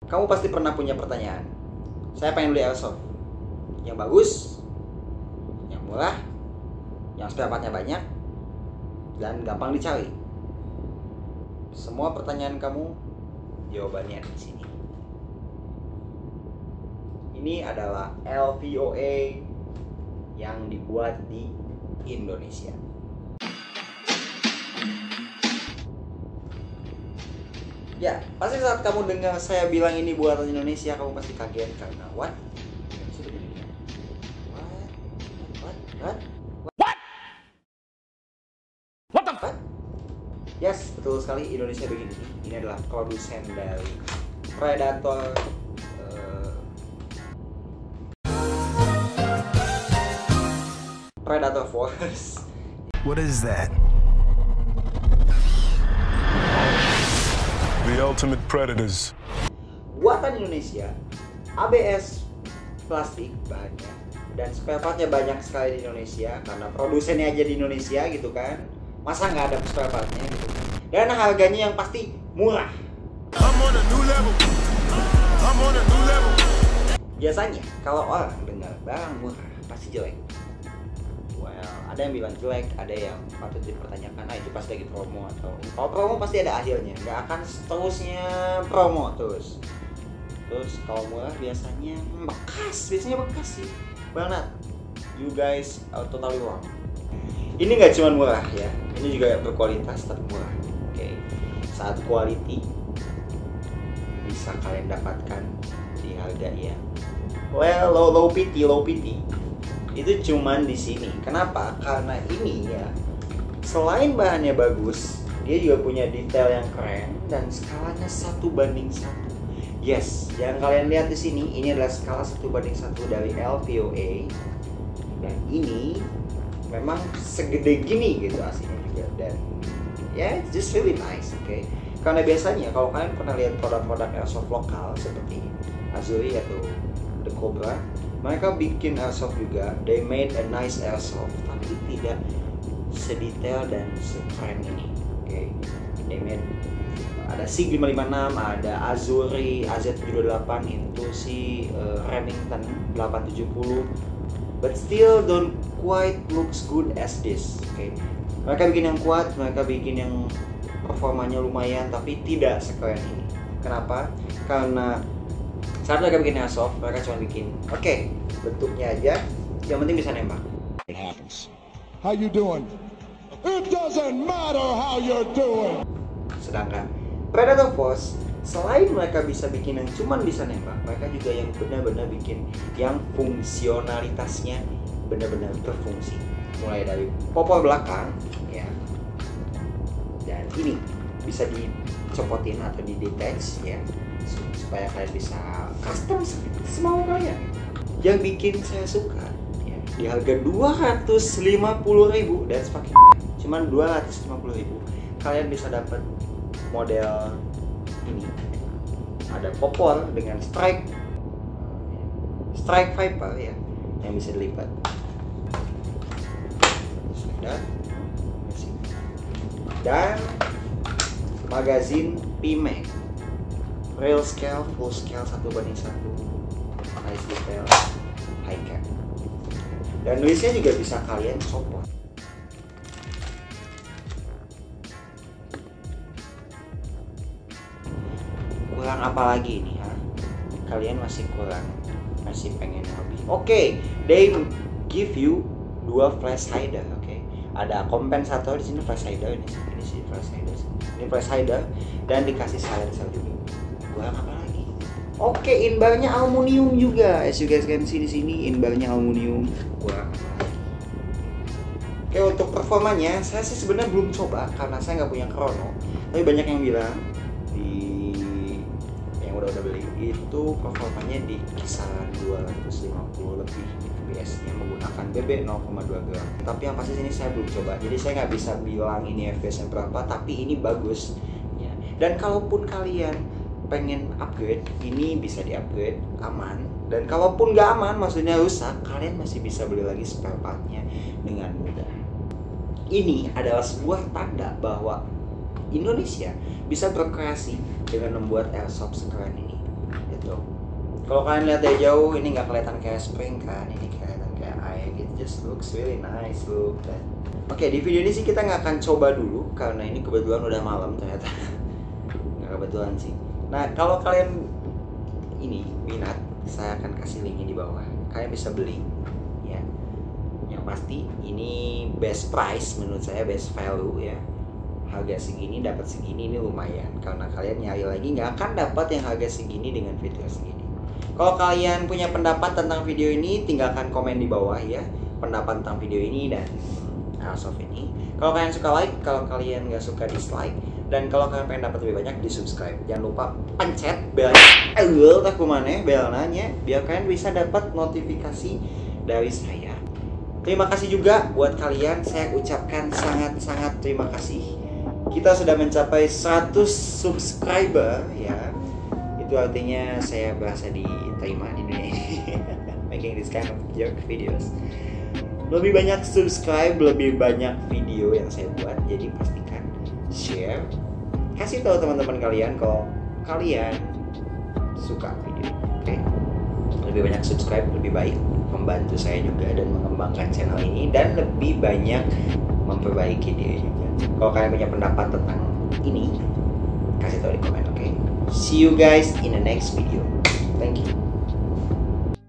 Kamu pasti pernah punya pertanyaan. Saya pengen beli airsoft yang bagus, yang murah, yang spare partnya banyak, dan gampang dicari. Semua pertanyaan kamu, jawabannya di sini. Ini adalah LVOA yang dibuat di Indonesia. Ya, pasti saat kamu dengar saya bilang ini buatan Indonesia, kamu pasti kaget karena what? What? Yes, betul sekali, Indonesia begini. Ini adalah produsen dari Predator Predator Force. What is that? The ultimate predators. Buatan Indonesia, ABS plastik bahannya, dan spare partnya banyak sekali di Indonesia karena produsennya aja di Indonesia gitu kan. Masa nggak ada spare partnya gitu. Dan harganya yang pasti murah. Biasanya kalau orang dengar barang murah pasti jelek. Well, ada yang bilang jelek, ada yang patut dipertanyakan, itu pasti lagi promo atau kalau promo pasti ada akhirnya, nggak akan seterusnya promo terus. Terus kalau murah biasanya bekas sih banget. You guys are totally wrong. Ini nggak cuma murah ya, ini juga berkualitas tapi murah. Oke. Saat quality bisa kalian dapatkan di harga yang low PT itu cuman di sini. Kenapa? Karena ini ya, selain bahannya bagus, dia juga punya detail yang keren dan skalanya 1:1. Yes, yang kalian lihat di sini ini adalah skala 1:1 dari LVOA, dan ini memang segede gini gitu aslinya juga, dan ya it's just really nice, okay? Karena biasanya kalau kalian pernah lihat produk-produk airsoft lokal seperti Azuri atau The Cobra, mereka bikin airsoft juga, they made a nice airsoft, tapi tidak sedetail dan sekeren ini, okay? They made ada SIG 556, ada Azuri, AZ78, itu si Remington 870, but still don't quite looks good as this, okay? Mereka bikin yang kuat, mereka bikin yang performanya lumayan, tapi tidak sekeren ini. Kenapa? Karena saat mereka bikin airsoft, mereka cuma bikin, oke, bentuknya aja, yang penting bisa nembak. It happens. How you doing? It doesn't matter how you're doing. Sedangkan Predator Force, selain mereka bisa bikin yang cuman bisa nembak, mereka juga yang benar-benar bikin yang fungsionalitasnya benar-benar berfungsi. Mulai dari popor belakang, ya, dan ini bisa dicopotin atau di-detach, ya, supaya kalian bisa custom semau kalian. Yang bikin saya suka, ya, di harga 250.000, that's fucking bad. Cuman 250.000 kalian bisa dapat model ini. Ada popor dengan strike Viper ya, yang bisa dilipat. Dan magazine PMAG real scale, full scale 1:1, nice detail, high cap. Dan nulisnya juga bisa kalian copot. Kurang apa lagi ini, ha? Kalian masih kurang, masih pengen lebih. Oke, they give you 2 flash hider, oke? Ada kompensator di sini, flash hider ini sih flash hider. Ini flash hider dan dikasih silencer juga. Kurang apa lagi? Oke, inbarnya aluminium juga. As you guys can see di sini, inbarnya aluminium. Kurang apa lagi? Oke, untuk performanya saya sih sebenarnya belum coba karena saya nggak punya Chrono. Tapi banyak yang bilang udah beli itu performanya di kisaran 250 lebih FPS-nya menggunakan BB 0,2 gram. Tapi yang pasti sini saya belum coba, jadi saya nggak bisa bilang ini FPS-nya berapa, tapi ini bagus ya. Dan kalaupun kalian pengen upgrade, ini bisa di-upgrade aman. Dan kalaupun nggak aman, maksudnya rusak, kalian masih bisa beli lagi spare part-nya dengan mudah. Ini adalah sebuah tanda bahwa Indonesia bisa berkreasi dengan membuat airsoft sekeren ini. Kalau kalian lihat dari jauh ini nggak kelihatan kayak spring kan, ini kelihatan kayak air. It just looks really nice look. Oke, di video ini sih kita nggak akan coba dulu karena ini kebetulan udah malam ternyata. Nggak kebetulan sih. Nah, kalau kalian ini minat, saya akan kasih linknya di bawah. Kalian bisa beli, ya. Yang pasti ini best price menurut saya, best value ya. Harga segini dapat segini ini lumayan karena kalian nyari lagi nggak akan dapat yang harga segini dengan fitur segini. Kalau kalian punya pendapat tentang video ini, tinggalkan komen di bawah ya. Pendapat tentang video ini dan Airsoft ini. Kalau kalian suka like, kalau kalian nggak suka dislike, dan kalau kalian pengen dapat lebih banyak di subscribe. Jangan lupa pencet belnya, belnya biar kalian bisa dapat notifikasi dari saya. Terima kasih juga buat kalian, saya ucapkan sangat-sangat terima kasih. Kita sudah mencapai 100 subscriber ya. Itu artinya saya berasa diterima di dunia ini. Making this kind of joke videos. Lebih banyak subscribe, lebih banyak video yang saya buat. Jadi pastikan share, kasih tahu teman-teman kalian kalau kalian suka video. Oke? Lebih banyak subscribe lebih baik, membantu saya juga dan mengembangkan channel ini dan lebih banyak memperbaiki diri juga. Kalau kalian punya pendapat tentang ini, kasih tahu di komen, oke? See you guys in the next video. Thank you.